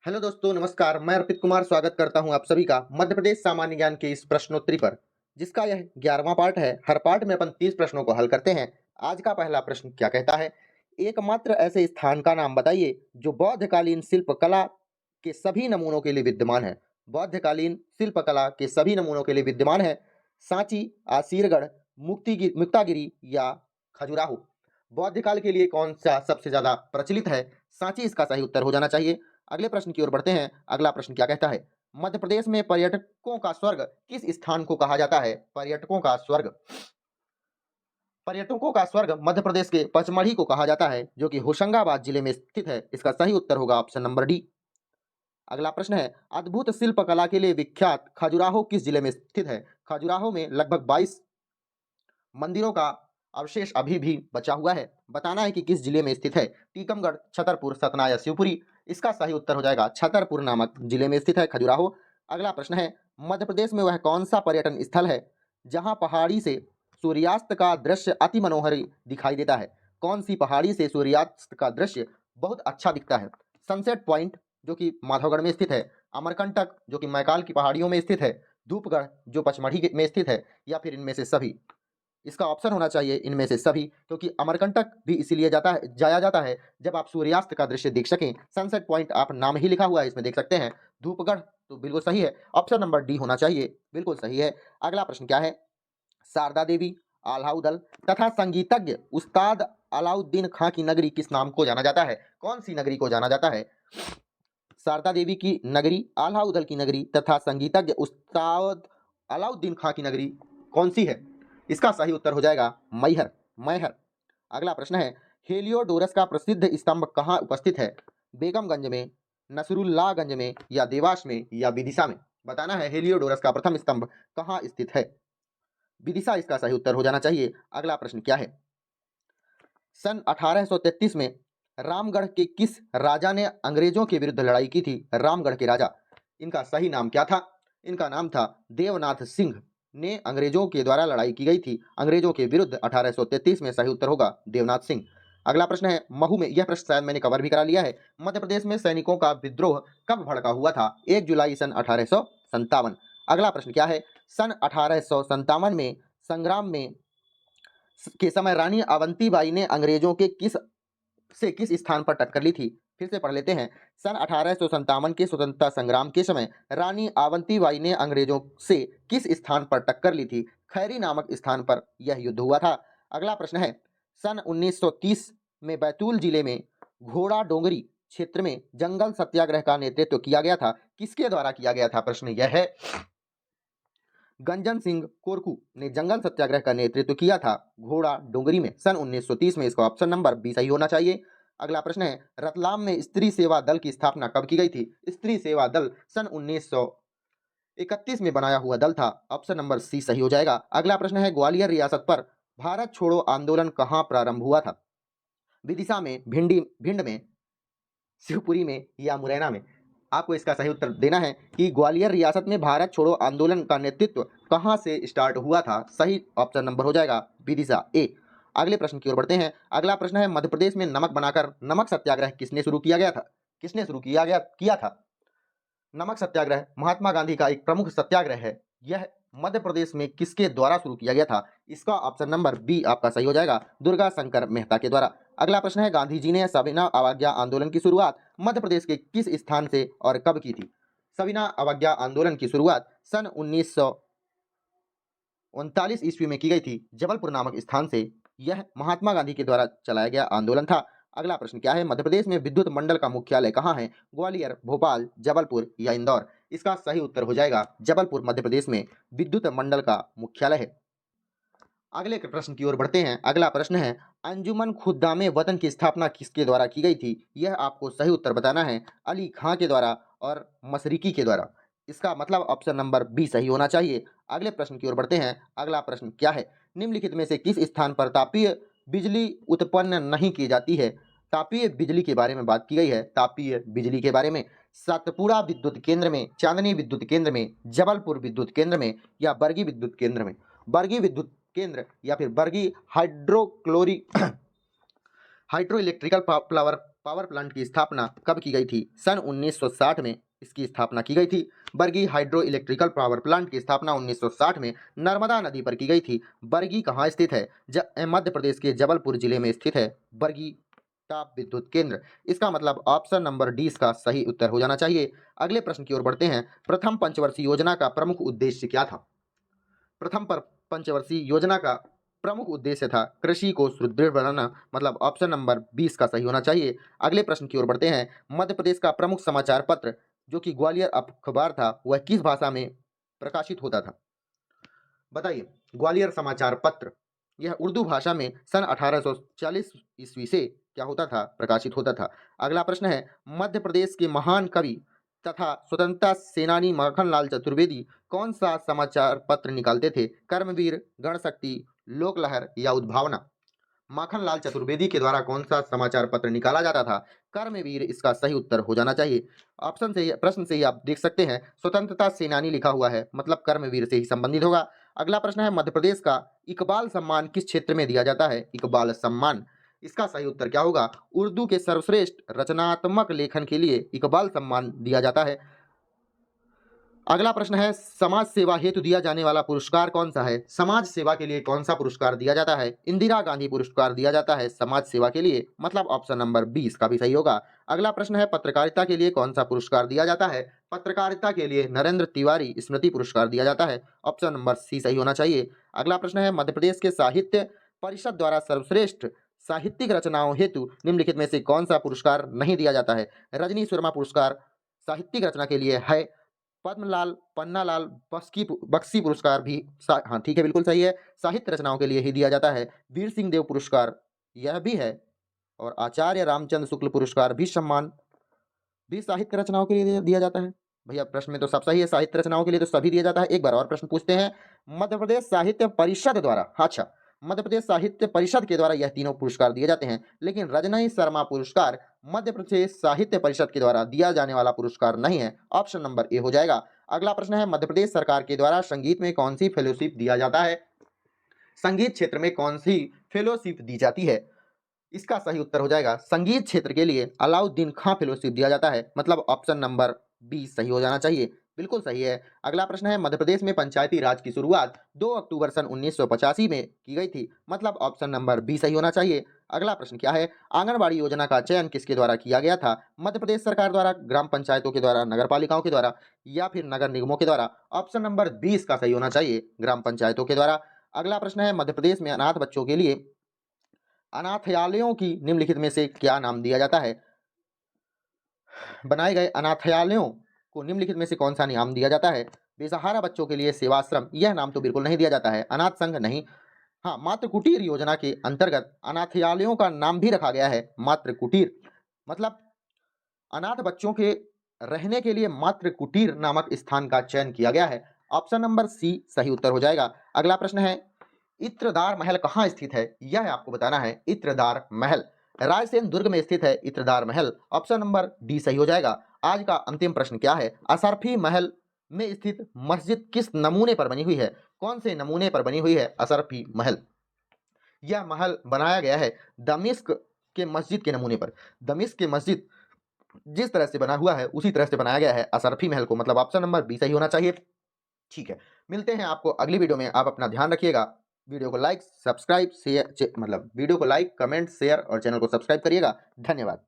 Hello दोस्तों, नमस्कार। मैं अर्पित कुमार स्वागत करता हूं आप सभी का मध्य प्रदेश सामान्य ज्ञान के इस प्रश्नोत्तरी पर, जिसका यह 11वां पार्ट है। हर पार्ट में अपन 30 प्रश्नों को हल करते हैं। आज का पहला प्रश्न क्या कहता है? एकमात्र ऐसे स्थान का नाम बताइए जो बौद्धकालीन शिल्प कला के सभी नमूनों के लिए विद्यमान है। बौद्धकालीन शिल्प कला के सभी नमूनों के लिए विद्यमान है। सांची, आसीरगढ़, मुक्तागिरी या खजुराहो। बौद्धकाल के लिए कौन सा सबसे ज्यादा प्रचलित है? सांची इसका सही उत्तर हो जाना चाहिए। अगले प्रश्न की ओर बढ़ते हैं। अगला प्रश्न क्या कहता है? मध्य प्रदेश में पर्यटकों का स्वर्ग किस स्थान को कहा जाता है? पर्यटकों का स्वर्ग, पर्यटकों का स्वर्ग मध्य प्रदेश के पचमढ़ी को कहा जाता है, जो कि होशंगाबाद जिले में स्थित है। इसका सही उत्तर होगा ऑप्शन नंबर डी। अगला प्रश्न है, अद्भुत शिल्प कला के लिए विख्यात खजुराहो किस जिले में स्थित है? खजुराहो में लगभग 22 मंदिरों का अवशेष अभी भी बचा हुआ है। बताना है कि किस जिले में स्थित है। टीकमगढ़, छतरपुर, सतना या शिवपुरी। इसका सही उत्तर हो जाएगा छतरपुर नामक जिले में स्थित है खजुराहो। अगला प्रश्न है, मध्य प्रदेश में वह कौन सा पर्यटन स्थल है जहां पहाड़ी से सूर्यास्त का दृश्य अति मनोहर दिखाई देता है? कौन सी पहाड़ी से सूर्यास्त का दृश्य बहुत अच्छा दिखता है? सनसेट पॉइंट, जो कि माधवगढ़ में स्थित है। अमरकंटक, जो कि मैकाल की पहाड़ियों में स्थित है। धूपगढ़, जो पचमढ़ी में स्थित है, या फिर इनमें से सभी? इसका ऑप्शन होना चाहिए इनमें से सभी, क्योंकि अमरकंटक भी इसीलिए जाया जाता है जब आप सूर्यास्त का दृश्य देख सकें। सनसेट पॉइंट आप नाम ही लिखा हुआ है, इसमें देख सकते हैं। धूपगढ़ तो बिल्कुल सही है, ऑप्शन नंबर डी होना चाहिए, बिल्कुल सही है। अगला प्रश्न क्या है? शारदा देवी, आल्हाउदल तथा संगीतज्ञ उस्ताद अलाउद्दीन खां की नगरी किस नाम को जाना जाता है? कौन सी नगरी को जाना जाता है? शारदा देवी की नगरी, आल्हाउदल की नगरी तथा संगीतज्ञ उस्ताद अलाउद्दीन खां की नगरी कौन सी है? इसका सही उत्तर हो जाएगा मैहर, मैहर। अगला प्रश्न है, हेलियोडोरस का प्रसिद्ध स्तंभ कहाँ उपस्थित है? बेगमगंज में, नसरुल्लागंज में या देवास में या विदिशा में? बताना है हेलियोडोरस का प्रथम स्तंभ कहाँ स्थित है। विदिशा इसका सही उत्तर हो जाना चाहिए। अगला प्रश्न क्या है? सन 1833 में रामगढ़ के किस राजा ने अंग्रेजों के विरुद्ध लड़ाई की थी? रामगढ़ के राजा, इनका सही नाम क्या था? इनका नाम था देवनाथ सिंह। ने अंग्रेजों के द्वारा लड़ाई की गई थी अंग्रेजों के विरुद्ध 1833 में। सही उत्तर होगा देवनाथ सिंह। अगला प्रश्न है, महू में, यह प्रश्न शायद मैंने कवर भी करा लिया है। मध्य प्रदेश में सैनिकों का विद्रोह कब भड़का हुआ था? 1 जुलाई सन 1857। अगला प्रश्न क्या है? सन 1857 में संग्राम में के समय रानी अवंतीबाई ने अंग्रेजों के किस स्थान पर टक्कर ली थी? फिर से पढ़ लेते हैं। सन 1857 के स्वतंत्रता संग्राम के समय रानी अवंतीबाई ने अंग्रेजों से किस स्थान पर टक्कर ली थी? खैरी नामक स्थान पर यह युद्ध हुआ था। अगला प्रश्न है, सन 1930 में बैतूल जिले में घोड़ा डोंगरी क्षेत्र में जंगल सत्याग्रह का नेतृत्व किया गया था। किसके द्वारा किया गया था? प्रश्न यह है। गंजन सिंह कोरकू ने जंगल सत्याग्रह का नेतृत्व किया था घोड़ा डोंगरी में सन 1930 में। इसका ऑप्शन नंबर बी सही होना चाहिए। अगला प्रश्न है, रतलाम में स्त्री सेवा दल की स्थापना कब की गई थी? स्त्री सेवा दल सन 1931 में बनाया हुआ दल था। ऑप्शन नंबर सी सही हो जाएगा। अगला प्रश्न है, ग्वालियर रियासत पर भारत छोड़ो आंदोलन कहाँ प्रारंभ हुआ था? विदिशा में, भिंड में, शिवपुरी में या मुरैना में? आपको इसका सही उत्तर देना है कि ग्वालियर रियासत में भारत छोड़ो आंदोलन का नेतृत्व कहां से स्टार्ट हुआ था। सही ऑप्शन नंबर हो जाएगा विदिशा ए। अगले प्रश्न की ओर बढ़ते हैं। अगला प्रश्न है, मध्य प्रदेश में नमक बनाकर नमक सत्याग्रह किसने शुरू किया गया था? किसने शुरू किया था? नमक सत्याग्रह महात्मा गांधी का एक प्रमुख सत्याग्रह है। यह मध्य प्रदेश में किसके द्वारा शुरू किया गया था? इसका ऑप्शन नंबर बी आपका सही हो जाएगा, दुर्गा शंकर मेहता के द्वारा। अगला प्रश्न है, गांधी जी ने सविनय अवज्ञा आंदोलन की शुरुआत मध्य प्रदेश के किस स्थान से और कब की थी? सविनय अवज्ञा आंदोलन की शुरुआत सन 1939 ईस्वी में की गई थी जबलपुर नामक स्थान से। यह महात्मा गांधी के द्वारा चलाया गया आंदोलन था। अगला प्रश्न क्या है? मध्य प्रदेश में विद्युत मंडल का मुख्यालय कहाँ है? ग्वालियर, भोपाल, जबलपुर या इंदौर? इसका सही उत्तर हो जाएगा जबलपुर मध्य प्रदेश में विद्युत मंडल का मुख्यालय है। अगले के प्रश्न की ओर बढ़ते हैं। अगला प्रश्न है, अंजुमन खुद्दामे वतन की स्थापना किसके द्वारा की गई थी? यह आपको सही उत्तर बताना है अली खां के द्वारा और मशरिकी के द्वारा। इसका मतलब ऑप्शन नंबर बी सही होना चाहिए। अगले प्रश्न की ओर बढ़ते हैं। अगला प्रश्न क्या है? निम्नलिखित में से किस स्थान पर तापीय बिजली उत्पन्न नहीं की जाती है? तापीय बिजली के बारे में बात की गई है। तापीय बिजली के बारे में सतपुड़ा विद्युत केंद्र में, चांदनी विद्युत केंद्र में, जबलपुर विद्युत केंद्र में या बरगी विद्युत केंद्र में? बरगी विद्युत केंद्र या फिर Bargi hydro electrical power power plant की स्थापना कब की गई थी? सन 1960 में इसकी स्थापना की गई थी। Bargi hydro electrical power plant की स्थापना 1960 में नर्मदा नदी पर की गई थी। बरगी कहाँ स्थित है? मध्य प्रदेश के जबलपुर जिले में स्थित है बरगी ताप विद्युत केंद्र। इसका मतलब ऑप्शन नंबर डी इसका सही उत्तर हो जाना चाहिए। अगले प्रश्न की ओर बढ़ते हैं। प्रथम पंचवर्षीय योजना का प्रमुख उद्देश्य क्या था? प्रथम पंचवर्षीय योजना का प्रमुख उद्देश्य था कृषि को सुदृढ़ बनाना, मतलब ऑप्शन नंबर 20 का सही होना चाहिए। अगले प्रश्न की ओर बढ़ते हैं। मध्य प्रदेश का प्रमुख समाचार पत्र जो कि ग्वालियर अखबार था, वह किस भाषा में प्रकाशित होता था? बताइए। ग्वालियर समाचार पत्र यह उर्दू भाषा में सन 1840 ईस्वी से क्या होता था? प्रकाशित होता था। अगला प्रश्न है। मध्य प्रदेश के महान कवि तथा स्वतंत्रता सेनानी माखनलाल चतुर्वेदी कौन सा समाचार पत्र निकालते थे? कर्मवीर, गणशक्ति, लोकलहर या उद्भावना? माखनलाल चतुर्वेदी के द्वारा कौन सा समाचार पत्र निकाला जाता था? कर्मवीर इसका सही उत्तर हो जाना चाहिए। ऑप्शन से प्रश्न से ही आप देख सकते हैं स्वतंत्रता सेनानी लिखा हुआ है, मतलब कर्मवीर से ही संबंधित होगा। अगला प्रश्न है। मध्य प्रदेश का इकबाल सम्मान किस क्षेत्र में दिया जाता है? इकबाल सम्मान, इसका सही उत्तर क्या होगा? उर्दू के सर्वश्रेष्ठ रचनात्मक लेखन के लिए इकबाल सम्मान दिया जाता है। अगला प्रश्न है। समाज सेवा हेतु दिया जाने वाला पुरस्कार कौन सा है? समाज सेवा के लिए कौन सा पुरस्कार दिया जाता है? इंदिरा गांधी पुरस्कार दिया जाता है समाज सेवा के लिए, मतलब ऑप्शन नंबर 20 का भी सही होगा। अगला प्रश्न है। पत्रकारिता के लिए कौन सा पुरस्कार दिया जाता है? पत्रकारिता के लिए नरेंद्र तिवारी स्मृति पुरस्कार दिया जाता है, ऑप्शन नंबर सी सही होना चाहिए। अगला प्रश्न है। मध्य प्रदेश के साहित्य परिषद द्वारा सर्वश्रेष्ठ साहित्यिक रचनाओं हेतु निम्नलिखित में से कौन सा पुरस्कार नहीं दिया जाता है? रजनी सुरमा पुरस्कार साहित्यिक रचना के लिए है। पद्मलाल, पन्नालाल बख्शी पुरस्कार भी हाँ ठीक है, बिल्कुल सही है, साहित्य रचनाओं के लिए ही दिया जाता है। वीर सिंह देव पुरस्कार यह भी है, और आचार्य रामचंद्र शुक्ल पुरस्कार भी सम्मान भी साहित्य रचनाओं के लिए दिया जाता है। भैया प्रश्न में तो सब सही है, साहित्य रचनाओं के लिए तो सभी दिया जाता है। एक बार और प्रश्न पूछते हैं। मध्य प्रदेश साहित्य परिषद द्वारा, अच्छा, मध्य प्रदेश साहित्य परिषद के द्वारा यह तीनों पुरस्कार दिए जाते हैं, लेकिन रजनी शर्मा पुरस्कार मध्य प्रदेश साहित्य परिषद के द्वारा दिया जाने वाला पुरस्कार नहीं है, ऑप्शन नंबर ए हो जाएगा। अगला प्रश्न है। मध्य प्रदेश सरकार के द्वारा संगीत में कौन सी फेलोशिप दिया जाता है? संगीत क्षेत्र में कौन सी फेलोशिप दी जाती है? इसका सही उत्तर हो जाएगा संगीत क्षेत्र के लिए अलाउद्दीन खां फेलोशिप दिया जाता है, मतलब ऑप्शन नंबर 20 सही हो जाना चाहिए, बिल्कुल सही है। अगला प्रश्न है। मध्य प्रदेश में पंचायती राज की शुरुआत 2 अक्टूबर सन 1985 में की गई थी, मतलब ऑप्शन नंबर बी सही होना चाहिए। अगला प्रश्न क्या है? आंगनबाड़ी योजना का चयन किसके द्वारा किया गया था? मध्य प्रदेश सरकार द्वारा, ग्राम पंचायतों के द्वारा, नगर पालिकाओं के द्वारा या फिर नगर निगमों के द्वारा? ऑप्शन नंबर 20 का सही होना चाहिए, ग्राम पंचायतों के द्वारा। अगला प्रश्न है। मध्य प्रदेश में अनाथ बच्चों के लिए अनाथालयों की निम्नलिखित में से क्या नाम दिया जाता है? बनाए गए अनाथालयों को निम्नलिखित में से कौन सा नाम दिया जाता है? बेसहारा बच्चों के लिए सेवाश्रम, यह नाम तो बिल्कुल नहीं दिया जाता है। अनाथ संघ नहीं। हाँ, मातृ कुटीर योजना के अंतर्गत अनाथालयों का नाम भी रखा गया है मातृ कुटीर, मतलब अनाथ बच्चों के रहने के लिए मातृ कुटीर नामक स्थान का चयन किया गया है, ऑप्शन नंबर सी सही उत्तर हो जाएगा। अगला प्रश्न है। इत्रदार महल कहाँ स्थित है? यह आपको बताना है। इत्रदार महल रायसेन दुर्ग में स्थित है। इत्रदार महल, ऑप्शन नंबर डी सही हो जाएगा। आज का अंतिम प्रश्न क्या है? अशरफी महल में स्थित मस्जिद किस नमूने पर बनी हुई है? कौन से नमूने पर बनी हुई है अशरफी महल? यह महल बनाया गया है दमिश्क के मस्जिद के नमूने पर। दमिश्क के मस्जिद जिस तरह से बना हुआ है उसी तरह से बनाया गया है अशरफी महल को, मतलब ऑप्शन नंबर बी सही होना चाहिए। ठीक है, मिलते हैं आपको अगली वीडियो में। आप अपना ध्यान रखिएगा। वीडियो को लाइक, सब्सक्राइब, शेयर, मतलब वीडियो को लाइक, कमेंट, शेयर और चैनल को सब्सक्राइब करिएगा। धन्यवाद।